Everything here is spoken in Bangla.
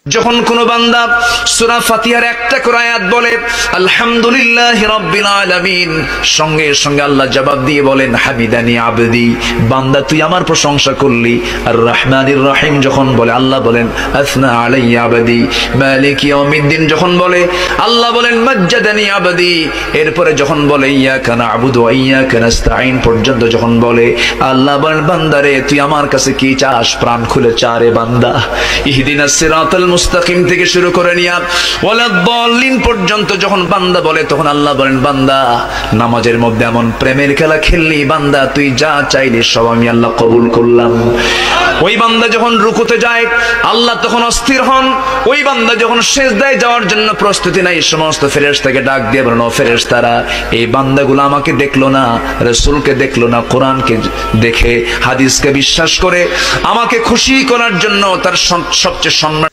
যখন কোন বান্দা সূরা ফাতিহার একটা করে আয়াত বলে আলহামদুলিল্লাহি রাব্বিল আলামিন, সঙ্গে সঙ্গে আল্লাহ জবাব দিয়ে বলেন হামিদানি আবদি, বান্দা তুই আমার প্রশংসা করলি। আর রহমানির রহিম যখন বলে আল্লাহ বলেন আসনা আলাইয়া আবদি। মালিক ইয়াউমিদ্দিন যখন বলে আল্লাহ বলেন মাজ্জাদানি আবদি। এরপরে যখন বলে ইয়াকা না'বুদু ওয়া ইয়াকা নাস্তাঈন পর্যন্ত যখন বলে আল্লাহ বলেন বান্দারে তুই আমার কাছে কি চাস, প্রাণ খুলে চা রে বান্দা। ইহদিনাস সিরাতাল মুস্তাকিম থেকে শুরু করে নিয়া ওয়ালাদ-দাল্লিন পর্যন্ত যখন বান্দা বলে তখন আল্লাহ বলেন বান্দা নামাজের মধ্যে এমন প্রেমের খেলা খেললি বান্দা, তুই যা চাইলি সব আমি আল্লাহ কবুল করলাম। ওই বান্দা যখন রুকুতে যায় আল্লাহ তখন অস্থির হন। ওই বান্দা যখন সিজদায় যাওয়ার জন্য প্রস্তুতি নাই, সমস্ত ফেরেশতাকে ডাক দিয়ে বলেন ও ফেরেশতারা, এই বান্দাগুলো আমাকে দেখলো না, রাসূলকে দেখলো না, কোরআনকে দেখে হাদিসকে বিশ্বাস করে আমাকে খুশি করার জন্য তার সবচেয়ে সম্মান